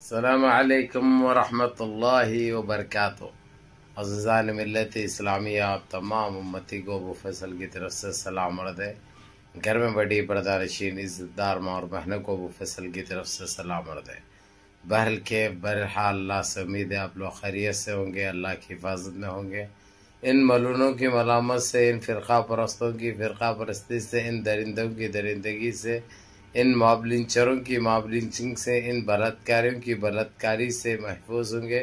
अस्सलामु अलैकुम वरहमतुल्लाहि वबरकातुहू। अज़ीज़ान मिल्लत इस्लामिया, आप तमाम उम्मती को अबू फैसल की तरफ से सलाम अर्ज़ है। घर में बड़ी पर्दानशीन इज़्ज़तदार माँ और बहनों को अबू फैसल की तरफ से सलाम अर्ज़ है। बहरहाल अल्लाह से उम्मीद है आप लोग खैरियत से होंगे, अल्लाह की हिफाजत में होंगे। इन मलूनों की मलामत से, इन फ़िरक़ा परस्तों की फ़िरक़ा परस्ती से, इन दरिंदों की दरिंदगी से, इन मॉब लिंचरों की मॉब लिंचिंग से, इन बलात्कारियों की बलात्कारी से महफूज होंगे।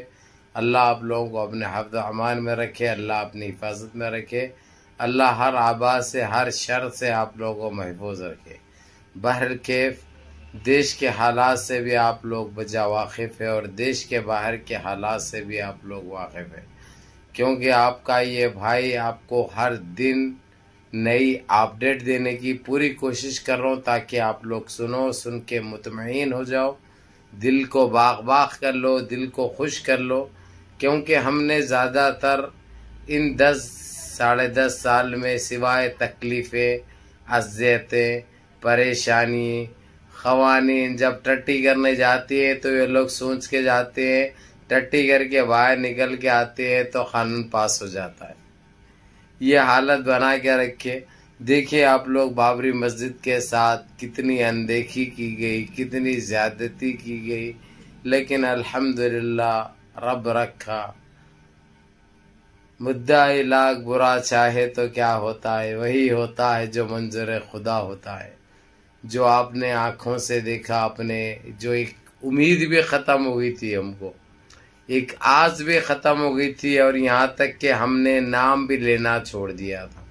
अल्लाह आप लोगों को अपने हिफ्ज़ व अमान में रखे, अल्लाह अपनी हिफाजत में रखे, अल्लाह हर आबा से, हर शर से आप लोगों को महफूज रखे। बहरकैफ देश के हालात से भी आप लोग बजा वाकिफ़ है और देश के बाहर के हालात से भी आप लोग वाकिफ़ है, क्योंकि आपका ये भाई आपको हर दिन नई अपडेट देने की पूरी कोशिश कर रहा हूँ, ताकि आप लोग सुन के मुतमईन हो जाओ, दिल को बाग बाग कर लो, दिल को खुश कर लो। क्योंकि हमने ज़्यादातर इन 10 साढ़े 10 साल में सिवाय तकलीफ़ें, अज़ियतें, परेशानी, ख़वानीन जब टट्टी करने जाती है तो ये लोग सोच के जाते हैं, टट्टी करके बाहर निकल के आते हैं तो कानून पास हो जाता है। ये हालत बना के रखे। देखिए आप लोग, बाबरी मस्जिद के साथ कितनी अनदेखी की गई, कितनी ज़्यादती की गई, लेकिन अल्हम्दुलिल्लाह रब रखा। मुद्दा इलाक बुरा चाहे तो क्या होता है, वही होता है जो मंजूर खुदा होता है। जो आपने आँखों से देखा, अपने जो एक उम्मीद भी ख़त्म हो गई थी, हमको एक आस भी ख़त्म हो गई थी, और यहाँ तक कि हमने नाम भी लेना छोड़ दिया था।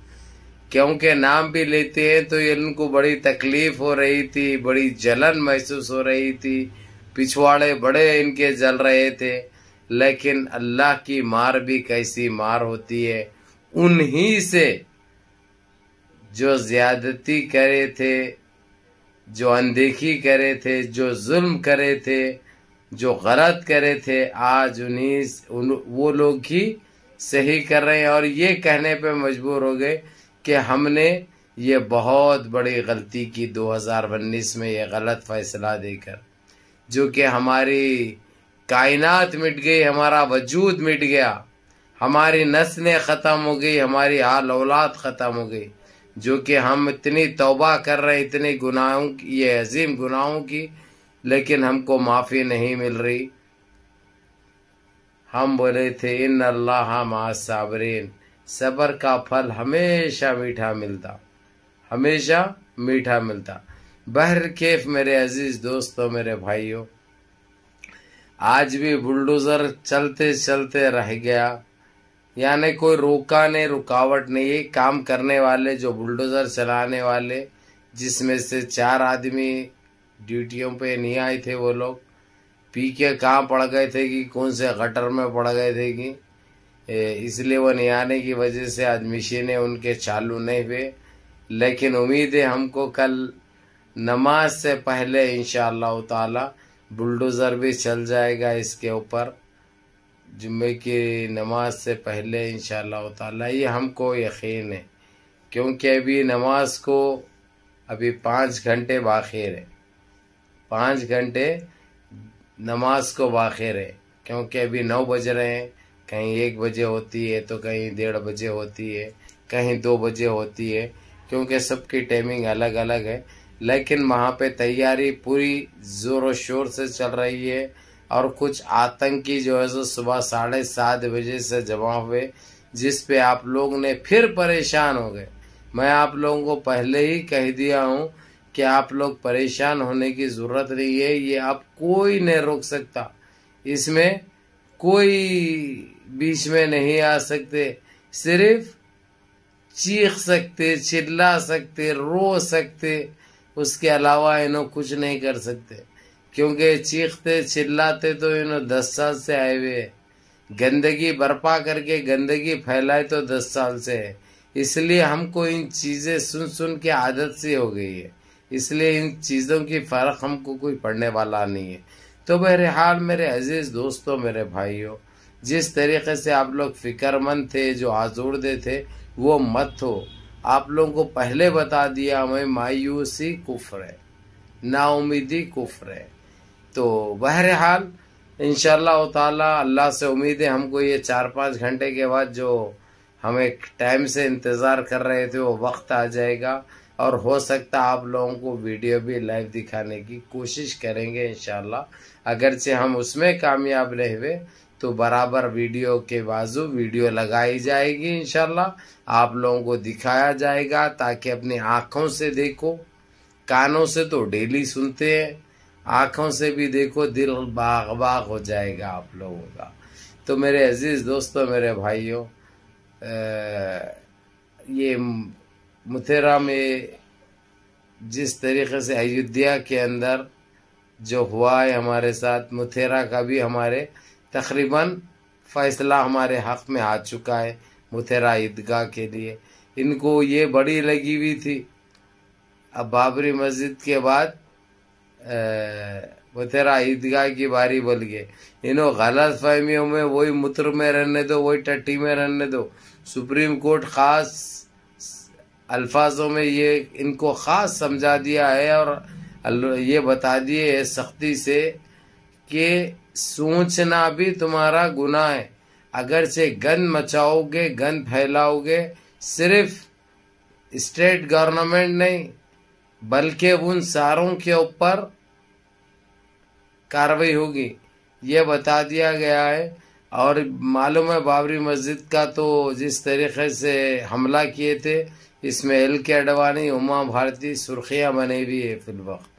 क्योंकि नाम भी लेते हैं तो इनको बड़ी तकलीफ़ हो रही थी, बड़ी जलन महसूस हो रही थी, पिछवाड़े बड़े इनके जल रहे थे। लेकिन अल्लाह की मार भी कैसी मार होती है, उन्हीं से जो ज़्यादती करे थे, जो अनदेखी करे थे, जो जुल्म करे थे, जो गलत करे थे, आज वो लोग ही सही कर रहे हैं। और ये कहने पे मजबूर हो गए कि हमने ये बहुत बड़ी गलती की 2019 में, ये गलत फैसला देकर, जो कि हमारी कायनात मिट गई, हमारा वजूद मिट गया, हमारी नस्लें ख़त्म हो गई, हमारी आल औलाद ख़त्म हो गई। जो कि हम इतनी तौबा कर रहे हैं, इतने गुनाहों की, ये अजीम गुनाहों की, लेकिन हमको माफ़ी नहीं मिल रही। हम बोले थे इन अल्लाह मा साबरीन, सब्र का फल हमेशा मीठा मिलता, हमेशा मीठा मिलता। बहरकैफ मेरे अजीज़ दोस्तों, मेरे भाइयों, आज भी बुलडोज़र चलते चलते रह गया, यानी कोई रोका नहीं, रुकावट नहीं। ये काम करने वाले जो बुलडोज़र चलाने वाले, जिसमें से 4 आदमी ड्यूटियों पे नहीं आए थे, वो लोग पी के कहाँ पड़ गए थे कि कौन से गटर में पड़ गए थे कि इसलिए वो नहीं आने की वजह से आज मशीनें उनके चालू नहीं हुए। लेकिन उम्मीद है हमको कल नमाज से पहले इंशाअल्लाह ताला बुलडोज़र भी चल जाएगा इसके ऊपर, जुम्मे की नमाज से पहले इंशाअल्लाह ताला। ये हमको यकीन है, क्योंकि अभी नमाज को अभी 5 घंटे बाकी है, 5 घंटे नमाज को बाकी है। क्योंकि अभी 9 बज रहे हैं, कहीं 1 बजे होती है तो कहीं 1:30 बजे होती है, कहीं 2 बजे होती है, क्योंकि सबकी टाइमिंग अलग अलग है। लेकिन वहाँ पे तैयारी पूरी ज़ोर शोर से चल रही है, और कुछ आतंकी जो है सो सुबह 7:30 बजे से जमा हुए, जिस पे आप लोग ने फिर परेशान हो गए। मैं आप लोगों को पहले ही कह दिया हूँ कि आप लोग परेशान होने की ज़रूरत नहीं है, ये अब कोई नहीं रोक सकता, इसमें कोई बीच में नहीं आ सकते। सिर्फ चीख सकते, चिल्ला सकते, रो सकते, उसके अलावा इन्हों कुछ नहीं कर सकते। क्योंकि चीखते चिल्लाते तो इन्हों 10 साल से आए हुए हैं, गंदगी बर्पा करके गंदगी फैलाए तो 10 साल से है। इसलिए हमको इन चीज़ें सुन सुन के आदत सी हो गई है, इसलिए इन चीज़ों की फ़र्क हमको कोई पड़ने वाला नहीं है। तो बहरहाल मेरे अजीज़ दोस्तों, मेरे भाइयों, जिस तरीक़े से आप लोग फ़िक्रमंद थे, जो आज़ूर्दे थे, वो मत हो। आप लोगों को पहले बता दिया मैं, मायूसी कुफ्र है, नाउमीदी कुफ्र है। तो बहरहाल इंशाअल्लाह ताला अल्लाह से उम्मीद है हमको ये 4-5 घंटे के बाद जो हम एक टाइम से इंतज़ार कर रहे थे वो वक्त आ जाएगा, और हो सकता आप लोगों को वीडियो भी लाइव दिखाने की कोशिश करेंगे इंशाअल्लाह। अगरचे हम उसमें कामयाब नहीं हुए तो बराबर वीडियो के बाजू वीडियो लगाई जाएगी इंशाअल्लाह, आप लोगों को दिखाया जाएगा ताकि अपनी आँखों से देखो, कानों से तो डेली सुनते हैं, आँखों से भी देखो, दिल बाग बाग हो जाएगा आप लोगों का। तो मेरे अजीज़ दोस्तों, मेरे भाइयों, ये मुतेरा में जिस तरीके से अयोध्या के अंदर जो हुआ है हमारे साथ, मुतेरा का भी हमारे तकरीबन फैसला हमारे हक़ में आ चुका है मुतेरा ईदगाह के लिए। इनको ये बड़ी लगी हुई थी, अब बाबरी मस्जिद के बाद मुतेरा ईदगाह की बारी बोल गए। इन्हों गलत फहमियों में वही मूत्र में रहने दो, वही टट्टी में रहने दो। सुप्रीम कोर्ट ख़ास अल्फाजों में ये इनको ख़ास समझा दिया है और ये बता दिए है सख्ती से कि सोचना भी तुम्हारा गुनाह है। अगर से गन मचाओगे, गन फैलाओगे, सिर्फ स्टेट गवर्नमेंट नहीं बल्कि उन सारों के ऊपर कार्रवाई होगी, ये बता दिया गया है। और मालूम है बाबरी मस्जिद का तो जिस तरीके से हमला किए थे, इसमें LK अडवाणी, उमा भारती सुर्खियाँ बनी हुई है फिल वक्त।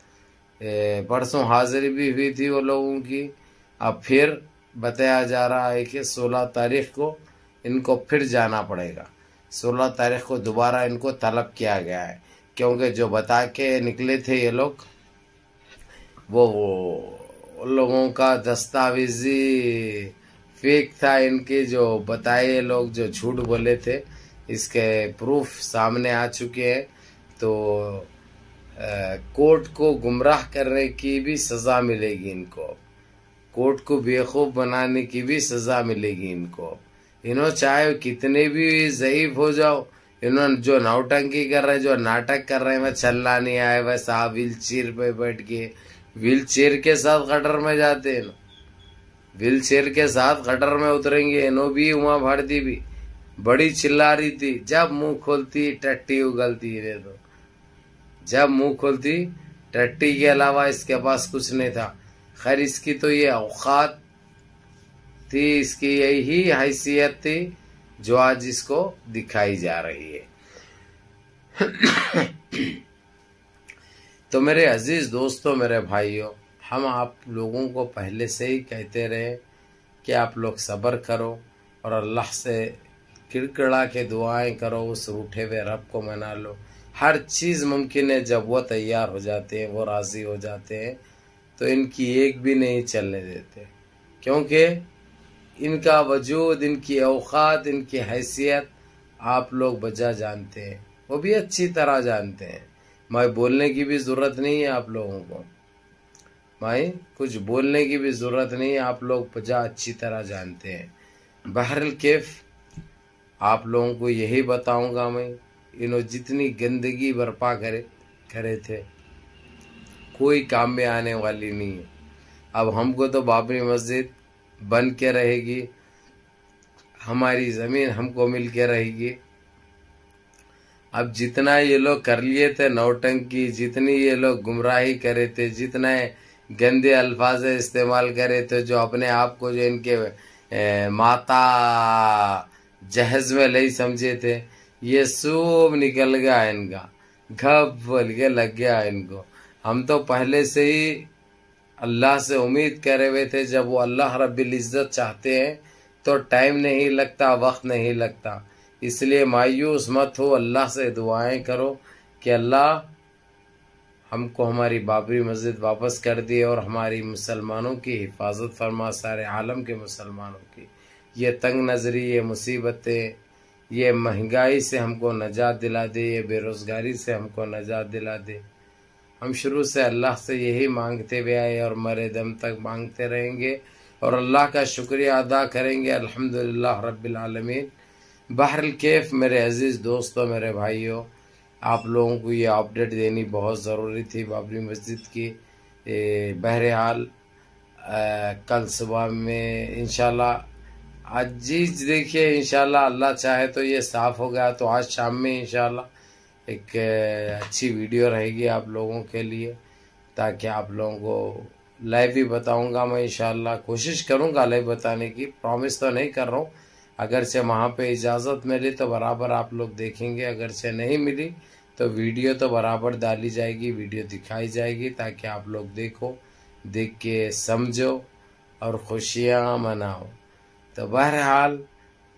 परसों हाजिरी भी हुई थी वो लोगों की। अब फिर बताया जा रहा है कि 16 तारीख को इनको फिर जाना पड़ेगा। 16 तारीख को दोबारा इनको तलब किया गया है, क्योंकि जो बता के निकले थे ये लोग, वो लोगों का दस्तावेजी फेक था। इनके जो बताए लोग जो झूठ बोले थे, इसके प्रूफ सामने आ चुके हैं। तो कोर्ट को गुमराह करने की भी सज़ा मिलेगी इनको, कोर्ट को बेवकूफ़ बनाने की भी सज़ा मिलेगी इनको। इन्हों चाहे कितने भी ज़ईफ हो जाओ, इन्होंने जो नौटंकी कर रहे हैं, जो नाटक कर रहे हैं, वह चलना नहीं आए, वह साहब व्हील चेयर पे बैठ के, व्हील चेयर के साथ गटर में जाते हैं, व्हील चेयर के साथ गटर में उतरेंगे। इन्हों भी, उमा भारती भी बड़ी चिल्ला रही थी, जब मुंह खोलती टट्टी उगलती है। तो जब मुंह खोलती टट्टी के अलावा इसके पास कुछ नहीं था। खैर, इसकी तो ये औकात थी, इसकी यही हैसियत थी जो आज इसको दिखाई जा रही है। तो मेरे अजीज दोस्तों, मेरे भाइयों, हम आप लोगों को पहले से ही कहते रहे कि आप लोग सब्र करो और अल्लाह से किड़किड़ा के दुआएं करो, उस रूठे हुए रब को मना लो। हर चीज़ मुमकिन है, जब वो तैयार हो जाते हैं, वो राज़ी हो जाते हैं, तो इनकी एक भी नहीं चलने देते, क्योंकि इनका वजूद, इनकी औकात, इनकी हैसियत आप लोग बजा जानते हैं, वो भी अच्छी तरह जानते हैं। मैं बोलने की भी ज़रूरत नहीं है आप लोगों को, मैं कुछ बोलने की भी ज़रूरत नहीं है, आप लोग बजा अच्छी तरह जानते हैं। बहरल कैफ आप लोगों को यही बताऊंगा मैं, इन्होंने जितनी गंदगी बर्पा करे थे, कोई काम में आने वाली नहीं है। अब हमको तो बाबरी मस्जिद बन के रहेगी, हमारी ज़मीन हमको मिल के रहेगी। अब जितना ये लोग कर लिए थे नौटंकी, जितनी ये लोग गुमराही करे थे, जितने गंदे अल्फाज इस्तेमाल करे थे, जो अपने आप को जो इनके माता जहेज में नहीं समझे थे, ये सब निकल गया इनका, घब बोल के लग गया इनको। हम तो पहले से ही अल्लाह से उम्मीद करे हुए थे, जब वो अल्लाह रब्बिल इज़्ज़त चाहते हैं तो टाइम नहीं लगता, वक्त नहीं लगता। इसलिए मायूस मत हो, अल्लाह से दुआएं करो कि अल्लाह हमको हमारी बाबरी मस्जिद वापस कर दिए और हमारी मुसलमानों की हिफाजत फरमा, सारे आलम के मुसलमानों की। ये तंग नज़री, ये मुसीबतें, ये महंगाई से हमको नजात दिला दे, ये बेरोज़गारी से हमको नजात दिला दे। हम शुरू से अल्लाह से यही मांगते हुए आए और मरे दम तक मांगते रहेंगे और अल्लाह का शुक्रिया अदा करेंगे, अल्हम्दुलिल्लाह रब्बिल आलमीन। बहरल कैफ मेरे अजीज़ दोस्तों, मेरे भाइयों, आप लोगों को ये अपडेट देनी बहुत ज़रूरी थी बाबरी मस्जिद की। बहरहाल कल सुबह में इंशाल्लाह। आज जी देखिए इंशाल्लाह अल्लाह चाहे तो ये साफ़ हो गया तो आज शाम में इंशाल्लाह एक अच्छी वीडियो रहेगी आप लोगों के लिए, ताकि आप लोगों को लाइव भी बताऊंगा मैं। इंशाल्लाह कोशिश करूंगा लाइव बताने की, प्रॉमिस तो नहीं कर रहा हूँ। अगर से वहाँ पे इजाज़त मिली तो बराबर आप लोग देखेंगे, अगर से नहीं मिली तो वीडियो तो बराबर डाली जाएगी, वीडियो दिखाई जाएगी, ताकि आप लोग देखो, देख के समझो और खुशियाँ मनाओ। तो बहरहाल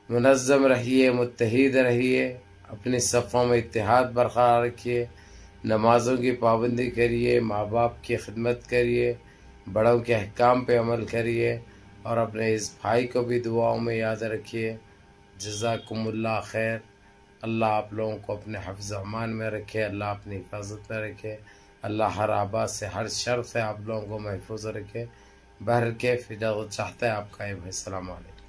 मुनज़्ज़म रहिए, मुत्तहिद रहिए, अपनी सफ़ों में इत्तेहाद बरकरार रखिए, नमाज़ों की पाबंदी करिए, माँ बाप की खिदमत करिए, बड़ों के अहकाम पे अमल करिए और अपने इस भाई को भी दुआओं में याद रखिए। जज़ाकुमुल्लाह खैर। अल्लाह आप लोगों को अपने हिफ्ज़ अमान में रखे, अल्लाह अपनी हिफाजत में रखे, अल्लाह हर आबाद से हर शर से आप लोगों को महफूज रखे। बहर के फिदा चाहता है आपका ये भाई। सलाम अलैकुम।